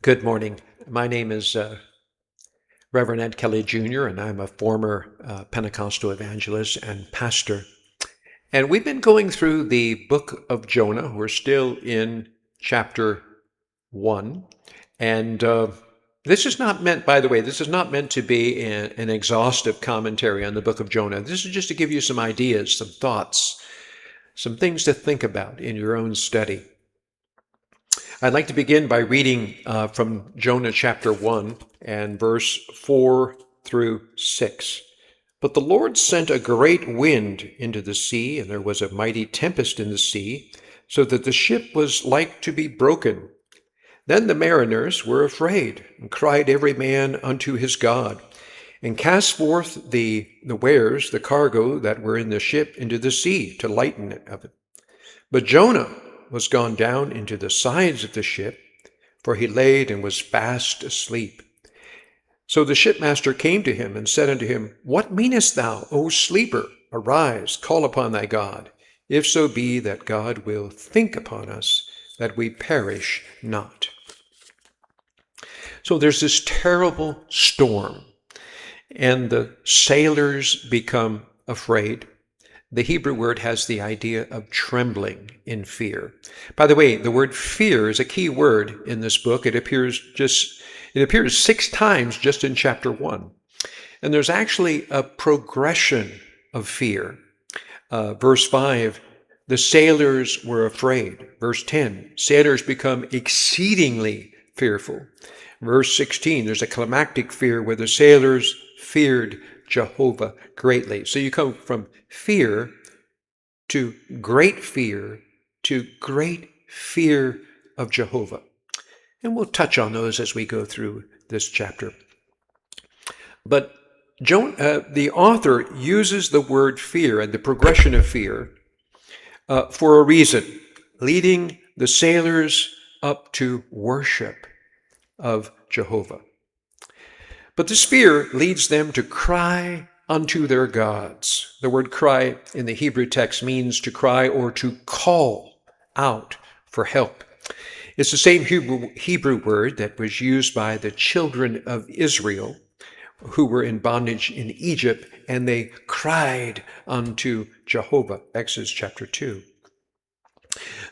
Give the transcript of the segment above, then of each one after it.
Good morning. My name is Rev Ed Kelly Jr., and I'm a former Pentecostal Evangelist and Pastor. And we've been going through the book of Jonah. We're still in chapter 1. And this is not meant, by the way, this is not meant to be an exhaustive commentary on the book of Jonah. This is just to give you some ideas, some thoughts, some things to think about in your own study. I'd like to begin by reading from Jonah chapter 1 and verse 4 through 6. But the Lord sent a great wind into the sea, and there was a mighty tempest in the sea, so that the ship was like to be broken. Then the mariners were afraid, and cried every man unto his God, and cast forth the wares, the cargo that were in the ship, into the sea, to lighten it of it. But Jonah was gone down into the sides of the ship, for he laid and was fast asleep. So the shipmaster came to him and said unto him, What meanest thou, O sleeper? Arise, call upon thy God, if so be that God will think upon us, that we perish not. So there's this terrible storm, and the sailors become afraid. The Hebrew word has the idea of trembling in fear. By the way, the word fear is a key word in this book. It appears 6 times just in chapter 1. And there's actually a progression of fear. Verse 5, the sailors were afraid. Verse 10, sailors become exceedingly fearful. Verse 16, there's a climactic fear where the sailors feared Jehovah greatly. So you come from fear to great fear of Jehovah. And we'll touch on those as we go through this chapter. But the author uses the word fear and the progression of fear for a reason, leading the sailors up to worship of Jehovah. But this fear leads them to cry unto their gods. The word cry in the Hebrew text means to cry or to call out for help. It's the same Hebrew word that was used by the children of Israel who were in bondage in Egypt, and they cried unto Jehovah, Exodus chapter 2.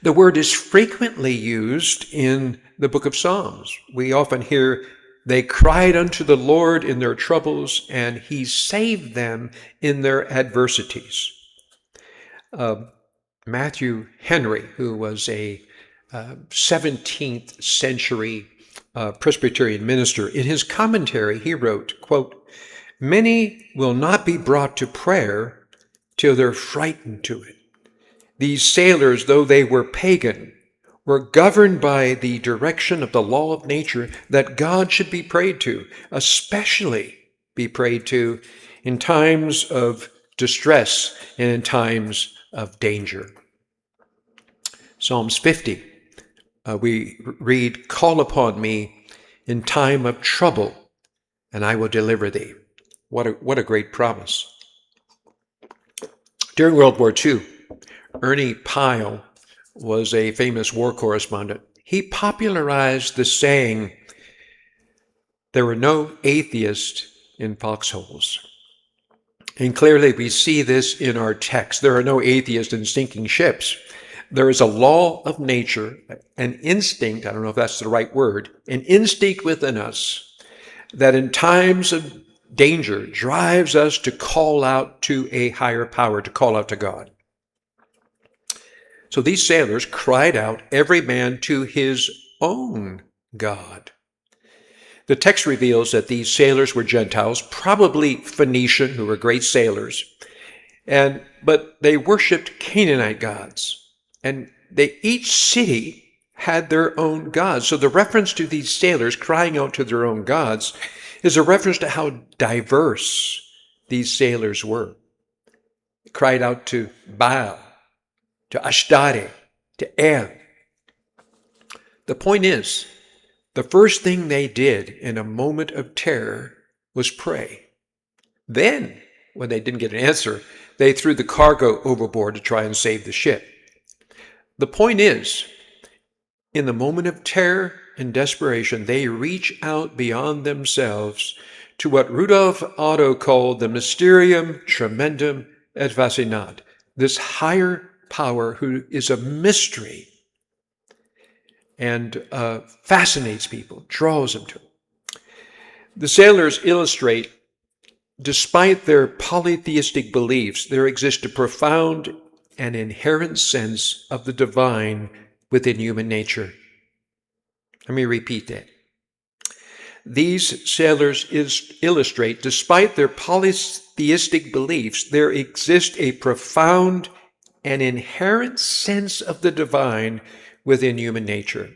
The word is frequently used in the book of Psalms. We often hear, they cried unto the Lord in their troubles, and he saved them in their adversities. Matthew Henry, who was a 17th century Presbyterian minister, in his commentary, he wrote, quote, Many will not be brought to prayer till they're frightened to it. These sailors, though they were pagan, were governed by the direction of the law of nature that God should be prayed to, especially be prayed to in times of distress and in times of danger. Psalms 50, we read, Call upon me in time of trouble, and I will deliver thee. What a great promise. During World War II, Ernie Pyle was a famous war correspondent. He popularized the saying, there were no atheists in foxholes. And clearly we see this in our text. There are no atheists in sinking ships. There is a law of nature, an instinct, I don't know if that's the right word, an instinct within us that in times of danger drives us to call out to a higher power, to call out to God. So these sailors cried out, every man to his own God. The text reveals that these sailors were Gentiles, probably Phoenician, who were great sailors, but they worshipped Canaanite gods. And each city had their own gods. So the reference to these sailors crying out to their own gods is a reference to how diverse these sailors were. They cried out to Baal, to Ashtari, to El. The point is, the first thing they did in a moment of terror was pray. Then, when they didn't get an answer, they threw the cargo overboard to try and save the ship. The point is, in the moment of terror and desperation, they reach out beyond themselves to what Rudolf Otto called the mysterium tremendum et fascinat, this higher power who is a mystery and fascinates people, draws them to it. The sailors illustrate, despite their polytheistic beliefs, there exists a profound and inherent sense of the divine within human nature. Let me repeat that. These sailors illustrate, despite their polytheistic beliefs, there exists a profound and inherent sense of the divine within human nature.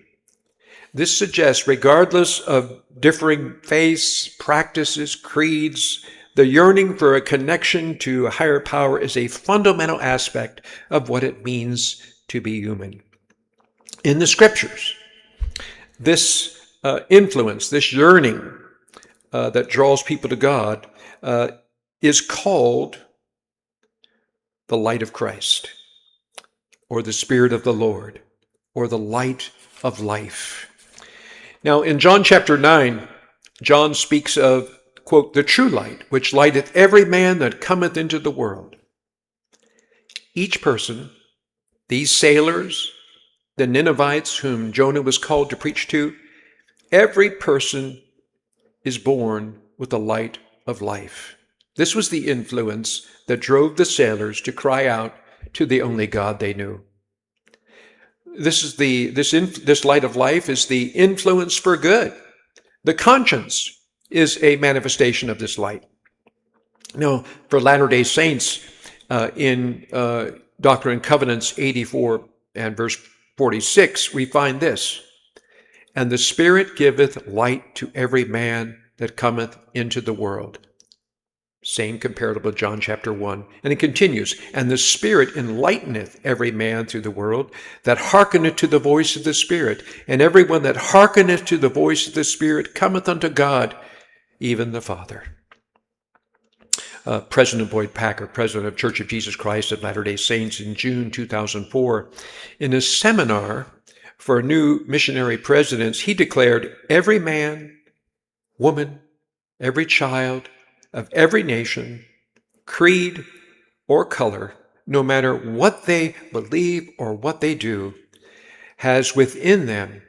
This suggests, regardless of differing faiths, practices, creeds, the yearning for a connection to a higher power is a fundamental aspect of what it means to be human. In the scriptures, this influence, this yearning that draws people to God is called the light of Christ, or the Spirit of the Lord, or the light of life. Now, in John chapter 9, John speaks of, quote, the true light, which lighteth every man that cometh into the world. Each person, these sailors, the Ninevites whom Jonah was called to preach to, every person is born with the light of life. This was the influence that drove the sailors to cry out to the only God they knew. This light of life is the influence for good. The conscience is a manifestation of this light. Now, for Latter-day Saints, in Doctrine and Covenants 84 and verse 46, we find this: and the Spirit giveth light to every man that cometh into the world. Same comparable to John chapter 1. And it continues, and the Spirit enlighteneth every man through the world that hearkeneth to the voice of the Spirit. And every one that hearkeneth to the voice of the Spirit cometh unto God, even the Father. President Boyd Packer, president of Church of Jesus Christ of Latter-day Saints, in June 2004, in a seminar for new missionary presidents, he declared, every man, woman, every child, of every nation, creed, or color, no matter what they believe or what they do, has within them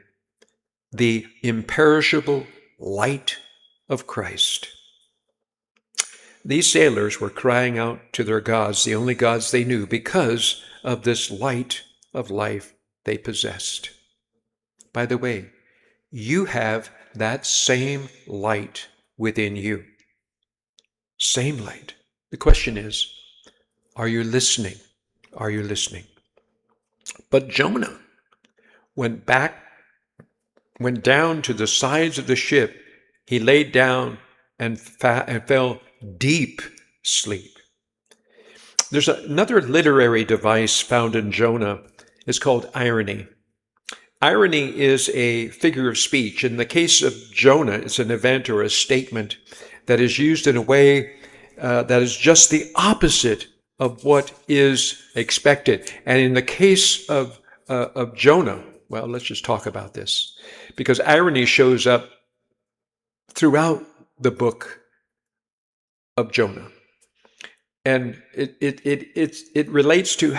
the imperishable light of Christ. These sailors were crying out to their gods, the only gods they knew, because of this light of life they possessed. By the way, you have that same light within you. Same light. The question is, are you listening? Are you listening? But Jonah went down to the sides of the ship. He laid down and fell deep sleep. There's another literary device found in Jonah. It's called irony. Irony is a figure of speech. In the case of Jonah, it's an event or a statement that is used in a way that is just the opposite of what is expected. And in the case of Jonah, well, let's just talk about this, because irony shows up throughout the book of Jonah. And it relates to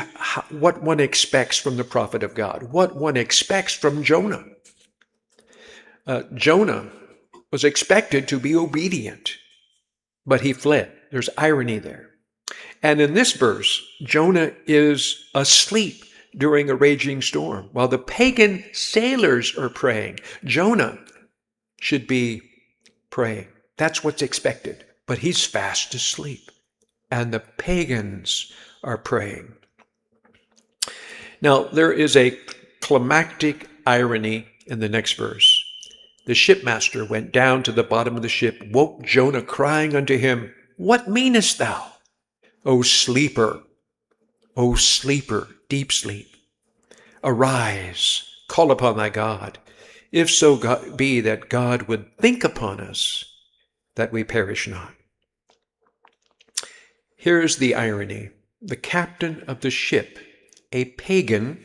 what one expects from the prophet of God, what one expects from Jonah. Jonah was expected to be obedient, but he fled. There's irony there. And in this verse, Jonah is asleep during a raging storm. While the pagan sailors are praying, Jonah should be praying. That's what's expected. But he's fast asleep. And the pagans are praying. Now, there is a climactic irony in the next verse. The shipmaster went down to the bottom of the ship, woke Jonah, crying unto him, What meanest thou, O sleeper, deep sleep? Arise, call upon thy God, if so be that God would think upon us, that we perish not. Here's the irony. The captain of the ship, a pagan,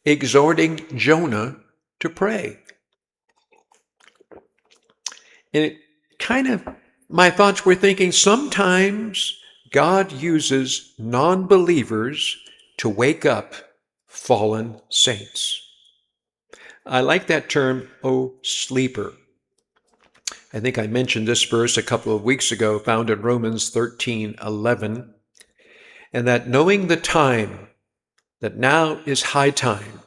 exhorting Jonah to pray. And it kind of, my thoughts were thinking sometimes God uses non-believers to wake up fallen saints. I like that term, "O sleeper." I think I mentioned this verse a couple of weeks ago, found in Romans 13:11, and that knowing the time, that now is high time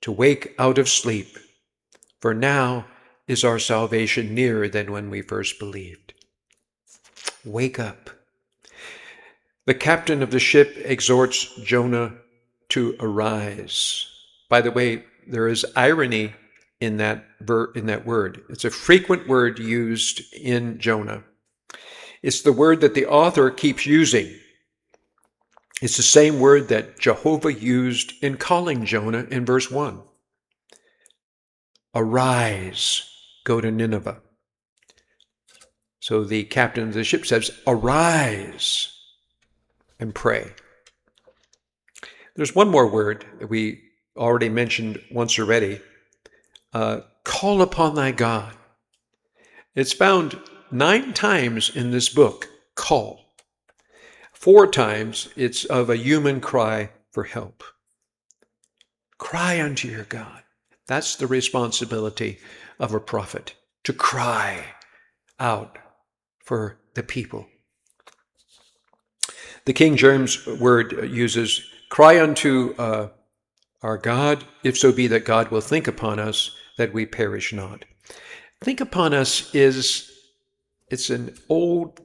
to wake out of sleep, for now is our salvation nearer than when we first believed. Wake up. The captain of the ship exhorts Jonah to arise. By the way, there is irony in that word. It's a frequent word used in Jonah. It's the word that the author keeps using. It's the same word that Jehovah used in calling Jonah in verse 1. Arise, go to Nineveh. So the captain of the ship says, arise and pray. There's one more word that we already mentioned once already. Call upon thy God. It's found 9 times in this book, call. 4 times it's of a human cry for help. Cry unto your God. That's the responsibility of a prophet, to cry out for the people. The King James word uses, cry unto our God, if so be that God will think upon us, that we perish not. Think upon us it's an old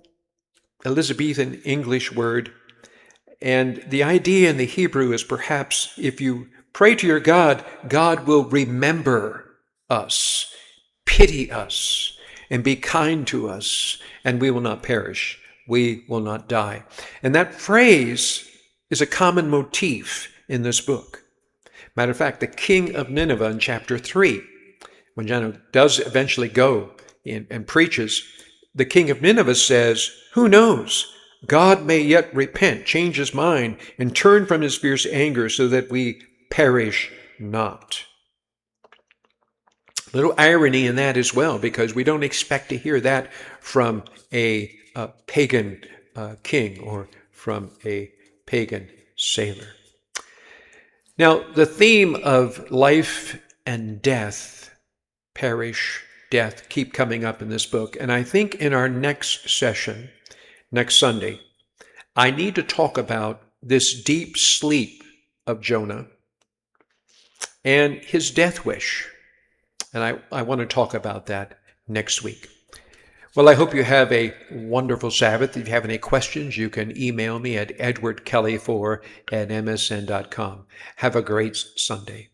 Elizabethan English word, and the idea in the Hebrew is perhaps if you pray to your God, God will remember us, pity us, and be kind to us, and we will not perish. We will not die. And that phrase is a common motif in this book. Matter of fact, the king of Nineveh in chapter 3, when Jonah does eventually go and preaches, the king of Nineveh says, who knows? God may yet repent, change his mind, and turn from his fierce anger so that we perish not. A little irony in that as well, because we don't expect to hear that from a pagan king or from a pagan sailor. Now, the theme of life and death, perish, death, keep coming up in this book. And I think in our next session, next Sunday, I need to talk about this deep sleep of Jonah and his death wish. And I want to talk about that next week. Well, I hope you have a wonderful Sabbath. If you have any questions, you can email me at edwardkelly4@msn.com. Have a great Sunday.